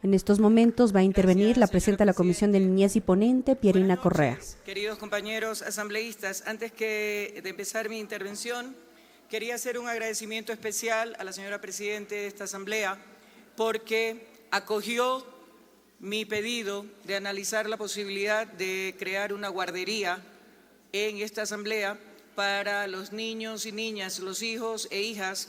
En estos momentos va a intervenir la Gracias, presidenta de la Comisión de Niñez y ponente, Pierina Correa. Queridos compañeros asambleístas, antes de empezar mi intervención, quería hacer un agradecimiento especial a la señora presidenta de esta asamblea porque acogió mi pedido de analizar la posibilidad de crear una guardería en esta asamblea para los niños y niñas, los hijos e hijas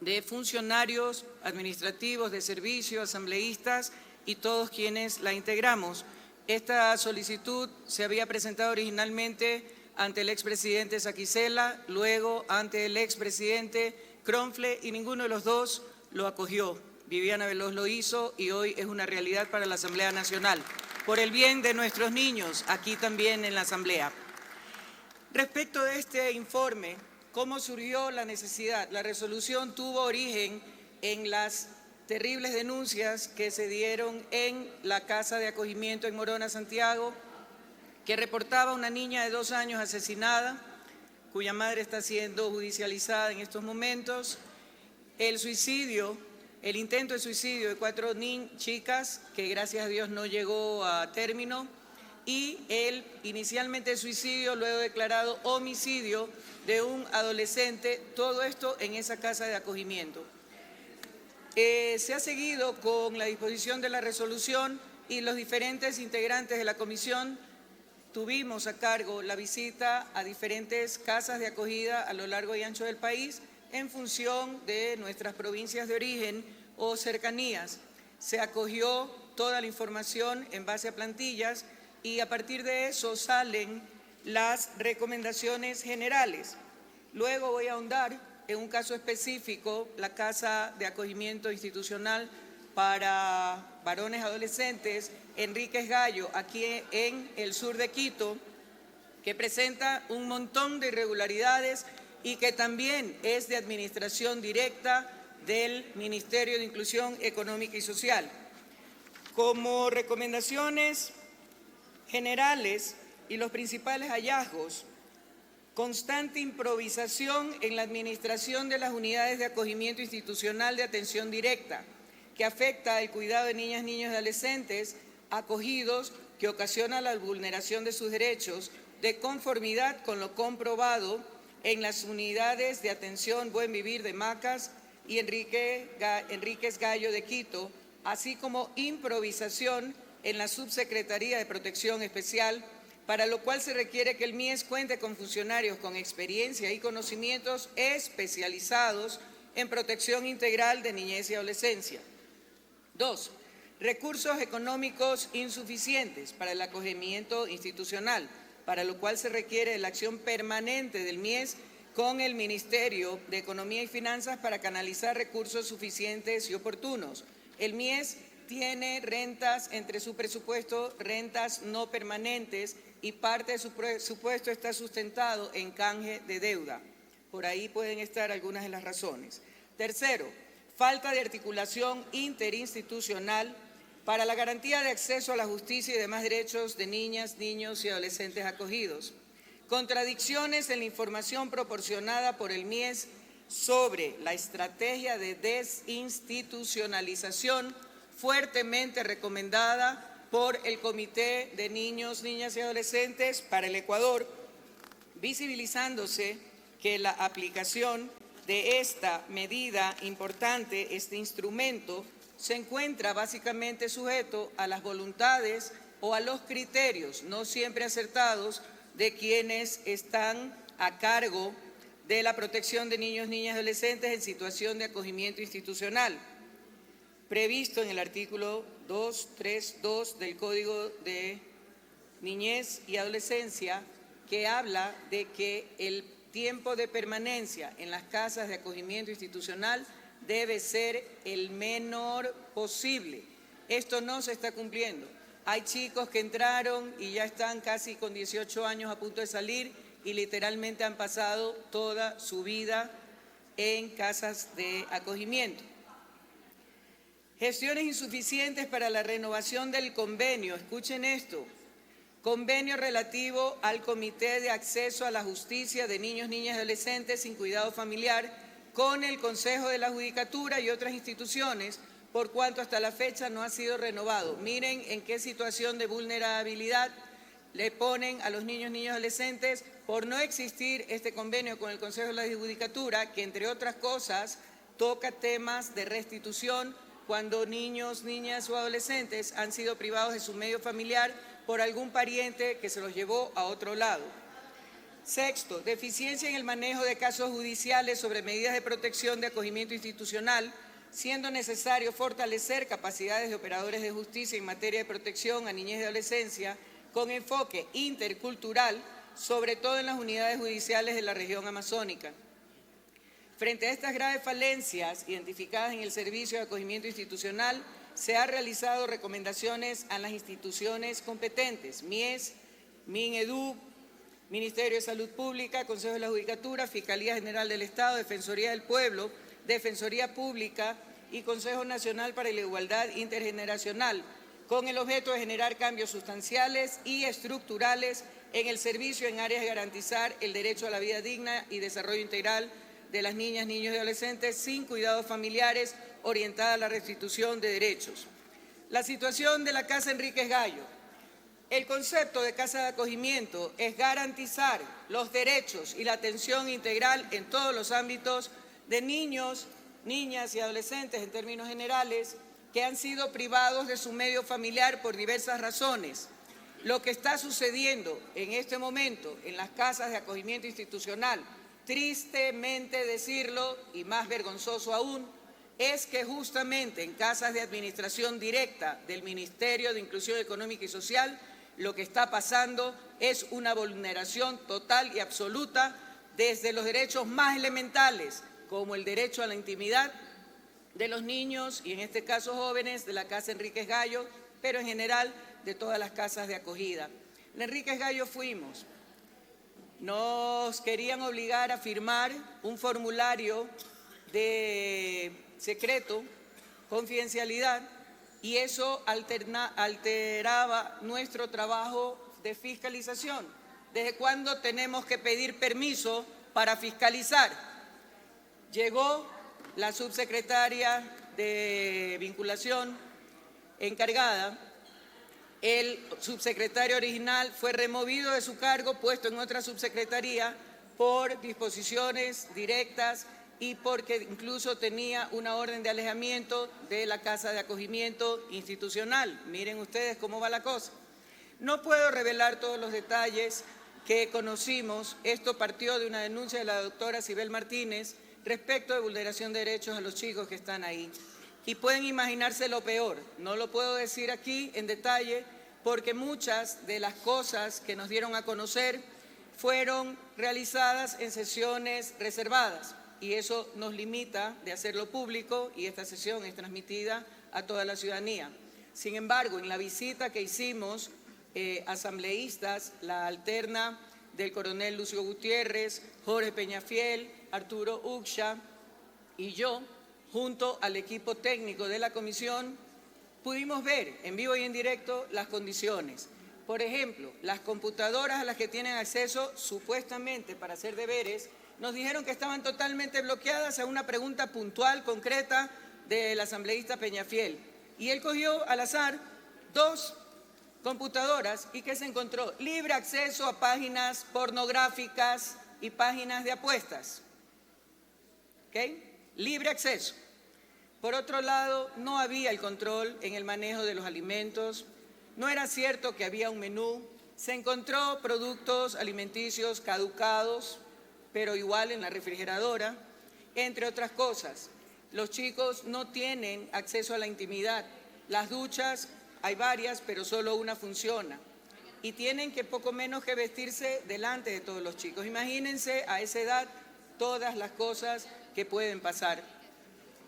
de funcionarios administrativos, de servicio, asambleístas y todos quienes la integramos. Esta solicitud se había presentado originalmente ante el expresidente Saquicela, luego ante el expresidente Cronfle y ninguno de los dos lo acogió. Viviana Veloz lo hizo y hoy es una realidad para la Asamblea Nacional, por el bien de nuestros niños, aquí también en la Asamblea. Respecto de este informe, ¿cómo surgió la necesidad? La resolución tuvo origen en las terribles denuncias que se dieron en la casa de acogimiento en Morona, Santiago, que reportaba una niña de 2 años asesinada, cuya madre está siendo judicializada en estos momentos, el intento de suicidio de 4 chicas, que gracias a Dios no llegó a término, y el inicialmente suicidio, luego declarado homicidio de un adolescente, todo esto en esa casa de acogimiento. Se ha seguido con la disposición de la resolución y los diferentes integrantes de la comisión tuvimos a cargo la visita a diferentes casas de acogida a lo largo y ancho del país en función de nuestras provincias de origen o cercanías. Se acogió toda la información en base a plantillas y a partir de eso salen las recomendaciones generales. Luego voy a ahondar en un caso específico, la Casa de Acogimiento Institucional para Varones Adolescentes Enríquez Gallo, aquí en el sur de Quito, que presenta un montón de irregularidades y que también es de administración directa del Ministerio de Inclusión Económica y Social. Como recomendaciones generales y los principales hallazgos: constante improvisación en la administración de las unidades de acogimiento institucional de atención directa, que afecta el cuidado de niñas, niños y adolescentes acogidos, que ocasiona la vulneración de sus derechos, de conformidad con lo comprobado en las unidades de atención Buen Vivir de Macas y Enríquez Gallo de Quito, así como improvisación en la Subsecretaría de Protección Especial, para lo cual se requiere que el MIES cuente con funcionarios con experiencia y conocimientos especializados en protección integral de niñez y adolescencia. 2. Recursos económicos insuficientes para el acogimiento institucional, para lo cual se requiere la acción permanente del MIES con el Ministerio de Economía y Finanzas para canalizar recursos suficientes y oportunos. El MIES tiene rentas entre su presupuesto, rentas no permanentes, y parte de su presupuesto está sustentado en canje de deuda. Por ahí pueden estar algunas de las razones. Tercero, falta de articulación interinstitucional para la garantía de acceso a la justicia y demás derechos de niñas, niños y adolescentes acogidos. Contradicciones en la información proporcionada por el MIES sobre la estrategia de desinstitucionalización fuertemente recomendada por el Comité de Niños, Niñas y Adolescentes para el Ecuador, visibilizándose que la aplicación de esta medida importante, este instrumento, se encuentra básicamente sujeto a las voluntades o a los criterios, no siempre acertados, de quienes están a cargo de la protección de niños, niñas y adolescentes en situación de acogimiento institucional, previsto en el artículo 232 del Código de Niñez y Adolescencia, que habla de que el tiempo de permanencia en las casas de acogimiento institucional debe ser el menor posible. Esto no se está cumpliendo. Hay chicos que entraron y ya están casi con 18 años a punto de salir y literalmente han pasado toda su vida en casas de acogimiento. Gestiones insuficientes para la renovación del convenio. Escuchen esto. Convenio relativo al Comité de Acceso a la Justicia de Niños, Niñas y Adolescentes sin Cuidado Familiar con el Consejo de la Judicatura y otras instituciones por cuanto hasta la fecha no ha sido renovado. Miren en qué situación de vulnerabilidad le ponen a los niños y adolescentes por no existir este convenio con el Consejo de la Judicatura, que entre otras cosas toca temas de restitución cuando niños, niñas o adolescentes han sido privados de su medio familiar por algún pariente que se los llevó a otro lado. Sexto, deficiencia en el manejo de casos judiciales sobre medidas de protección de acogimiento institucional, siendo necesario fortalecer capacidades de operadores de justicia en materia de protección a niñez y adolescencia con enfoque intercultural, sobre todo en las unidades judiciales de la región amazónica. Frente a estas graves falencias identificadas en el servicio de acogimiento institucional, se han realizado recomendaciones a las instituciones competentes, MIES, MINEDU, Ministerio de Salud Pública, Consejo de la Judicatura, Fiscalía General del Estado, Defensoría del Pueblo, Defensoría Pública y Consejo Nacional para la Igualdad Intergeneracional, con el objeto de generar cambios sustanciales y estructurales en el servicio en áreas de garantizar el derecho a la vida digna y desarrollo integral de las niñas, niños y adolescentes sin cuidados familiares, orientada a la restitución de derechos. La situación de la Casa Enríquez Gallo. El concepto de casa de acogimiento es garantizar los derechos y la atención integral en todos los ámbitos de niños, niñas y adolescentes en términos generales que han sido privados de su medio familiar por diversas razones. Lo que está sucediendo en este momento en las casas de acogimiento institucional, tristemente decirlo y más vergonzoso aún, es que justamente en casas de administración directa del Ministerio de Inclusión Económica y Social, lo que está pasando es una vulneración total y absoluta desde los derechos más elementales, como el derecho a la intimidad de los niños y en este caso jóvenes de la Casa Enríquez Gallo, pero en general de todas las casas de acogida. En Enríquez Gallo fuimos. Nos querían obligar a firmar un formulario de secreto, confidencialidad, y eso alteraba nuestro trabajo de fiscalización. ¿Desde cuándo tenemos que pedir permiso para fiscalizar? Llegó la subsecretaria de vinculación encargada. El subsecretario original fue removido de su cargo, puesto en otra subsecretaría por disposiciones directas y porque incluso tenía una orden de alejamiento de la casa de acogimiento institucional. Miren ustedes cómo va la cosa. No puedo revelar todos los detalles que conocimos. Esto partió de una denuncia de la doctora Sibel Martínez respecto de vulneración de derechos a los chicos que están ahí. Y pueden imaginarse lo peor. No lo puedo decir aquí en detalle porque muchas de las cosas que nos dieron a conocer fueron realizadas en sesiones reservadas y eso nos limita de hacerlo público y esta sesión es transmitida a toda la ciudadanía. Sin embargo, en la visita que hicimos, asambleístas, la alterna del coronel Lucio Gutiérrez, Jorge Peñafiel, Arturo Uxha y yo, junto al equipo técnico de la comisión, pudimos ver en vivo y en directo las condiciones. Por ejemplo, las computadoras a las que tienen acceso supuestamente para hacer deberes, nos dijeron que estaban totalmente bloqueadas a una pregunta puntual, concreta, del asambleísta Peñafiel. Y él cogió al azar 2 computadoras y ¿qué se encontró? Libre acceso a páginas pornográficas y páginas de apuestas. ¿Ok? Libre acceso. Por otro lado, no había el control en el manejo de los alimentos, no era cierto que había un menú, se encontró productos alimenticios caducados, pero igual en la refrigeradora, entre otras cosas. Los chicos no tienen acceso a la intimidad, las duchas hay varias, pero solo una funciona, y tienen que poco menos que vestirse delante de todos los chicos. Imagínense a esa edad todas las cosas que pueden pasar.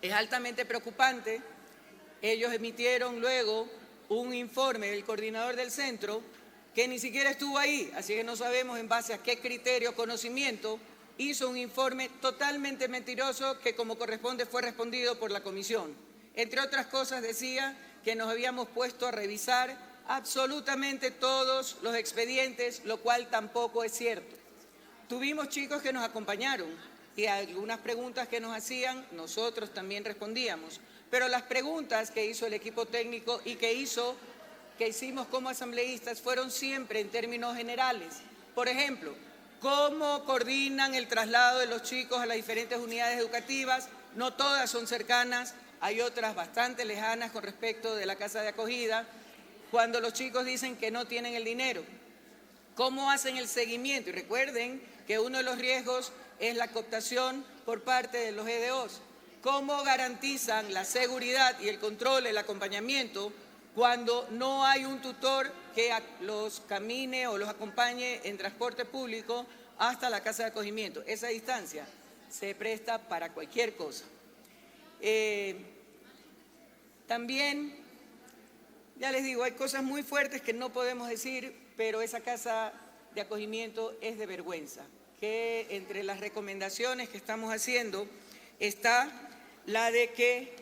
Es altamente preocupante. Ellos emitieron luego un informe del coordinador del centro que ni siquiera estuvo ahí, así que no sabemos en base a qué criterio o conocimiento hizo un informe totalmente mentiroso que como corresponde fue respondido por la comisión. Entre otras cosas decía que nos habíamos puesto a revisar absolutamente todos los expedientes, lo cual tampoco es cierto. Tuvimos chicos que nos acompañaron y a algunas preguntas que nos hacían nosotros también respondíamos. Pero las preguntas que hizo el equipo técnico y que hicimos como asambleístas fueron siempre en términos generales. Por ejemplo, ¿cómo coordinan el traslado de los chicos a las diferentes unidades educativas? No todas son cercanas, hay otras bastante lejanas con respecto de la casa de acogida. Cuando los chicos dicen que no tienen el dinero, ¿cómo hacen el seguimiento? Y recuerden que uno de los riesgos es la cooptación por parte de los EDOs. ¿Cómo garantizan la seguridad y el control, el acompañamiento, cuando no hay un tutor que los camine o los acompañe en transporte público hasta la casa de acogimiento? Esa distancia se presta para cualquier cosa. También, ya les digo, hay cosas muy fuertes que no podemos decir, pero esa casa de acogimiento es de vergüenza. Que entre las recomendaciones que estamos haciendo está la de que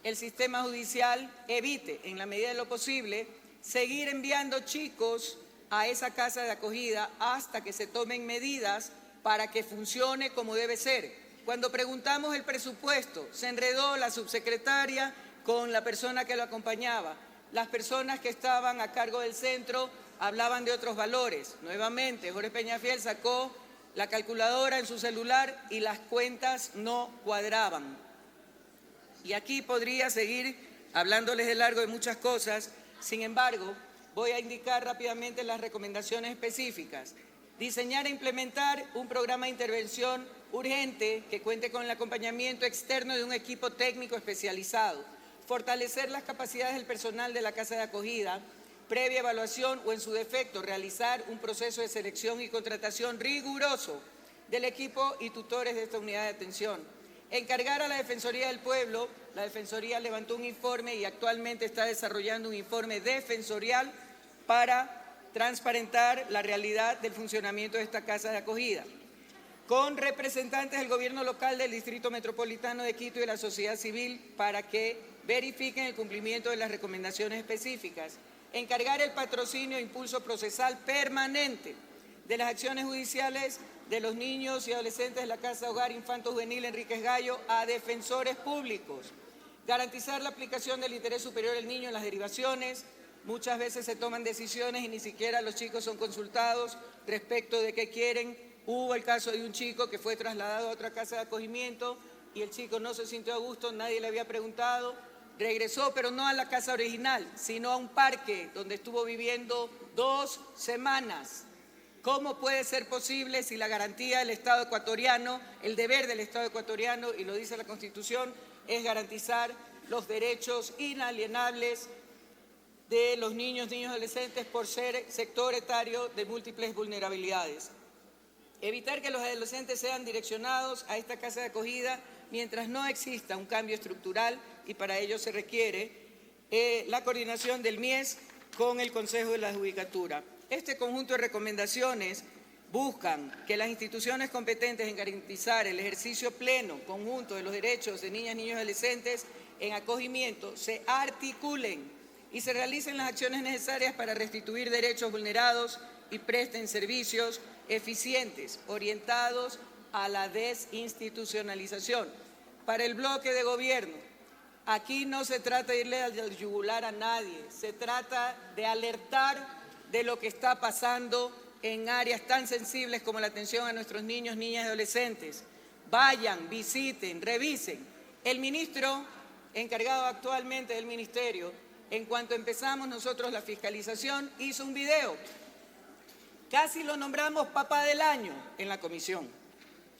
el sistema judicial evite, en la medida de lo posible, seguir enviando chicos a esa casa de acogida hasta que se tomen medidas para que funcione como debe ser. Cuando preguntamos el presupuesto, se enredó la subsecretaria con la persona que lo acompañaba. Las personas que estaban a cargo del centro hablaban de otros valores. Nuevamente, Jorge Peñafiel sacó la calculadora en su celular y las cuentas no cuadraban. Y aquí podría seguir hablándoles de largo de muchas cosas. Sin embargo, voy a indicar rápidamente las recomendaciones específicas. Diseñar e implementar un programa de intervención urgente que cuente con el acompañamiento externo de un equipo técnico especializado. Fortalecer las capacidades del personal de la casa de acogida, previa evaluación o en su defecto realizar un proceso de selección y contratación riguroso del equipo y tutores de esta unidad de atención. Encargar a la Defensoría del Pueblo, la Defensoría levantó un informe y actualmente está desarrollando un informe defensorial para transparentar la realidad del funcionamiento de esta casa de acogida. Con representantes del gobierno local del Distrito Metropolitano de Quito y de la sociedad civil para que verifiquen el cumplimiento de las recomendaciones específicas. Encargar el patrocinio e impulso procesal permanente de las acciones judiciales de los niños y adolescentes de la Casa Hogar Infanto Juvenil Enríquez Gallo a defensores públicos. Garantizar la aplicación del interés superior del niño en las derivaciones. Muchas veces se toman decisiones y ni siquiera los chicos son consultados respecto de qué quieren. Hubo el caso de un chico que fue trasladado a otra casa de acogimiento y el chico no se sintió a gusto, nadie le había preguntado. Regresó, pero no a la casa original, sino a un parque donde estuvo viviendo 2 semanas. ¿Cómo puede ser posible si la garantía del Estado ecuatoriano, el deber del Estado ecuatoriano, y lo dice la Constitución, es garantizar los derechos inalienables de los niños y adolescentes por ser sector etario de múltiples vulnerabilidades? Evitar que los adolescentes sean direccionados a esta casa de acogida mientras no exista un cambio estructural y para ello se requiere la coordinación del MIES con el Consejo de la Judicatura. Este conjunto de recomendaciones buscan que las instituciones competentes en garantizar el ejercicio pleno, conjunto de los derechos de niñas, niños y adolescentes en acogimiento se articulen y se realicen las acciones necesarias para restituir derechos vulnerados y presten servicios eficientes, orientados a la desinstitucionalización. Para el bloque de gobierno, aquí no se trata de irle al yugular a nadie, se trata de alertar de lo que está pasando en áreas tan sensibles como la atención a nuestros niños, niñas y adolescentes. Vayan, visiten, revisen. El ministro encargado actualmente del ministerio, en cuanto empezamos nosotros la fiscalización, hizo un video. Casi lo nombramos papá del año en la comisión.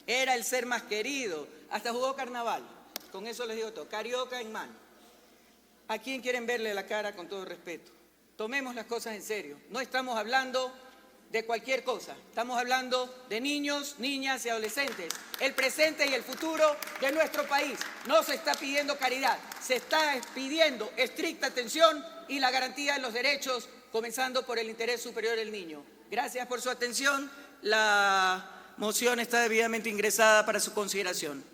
Era el ser más querido, hasta jugó carnaval. Con eso les digo todo, carioca en mano. ¿A quién quieren verle la cara con todo respeto? Tomemos las cosas en serio. No estamos hablando de cualquier cosa. Estamos hablando de niños, niñas y adolescentes. El presente y el futuro de nuestro país. No se está pidiendo caridad, se está pidiendo estricta atención y la garantía de los derechos, comenzando por el interés superior del niño. Gracias por su atención. La moción está debidamente ingresada para su consideración.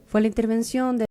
Fue la intervención de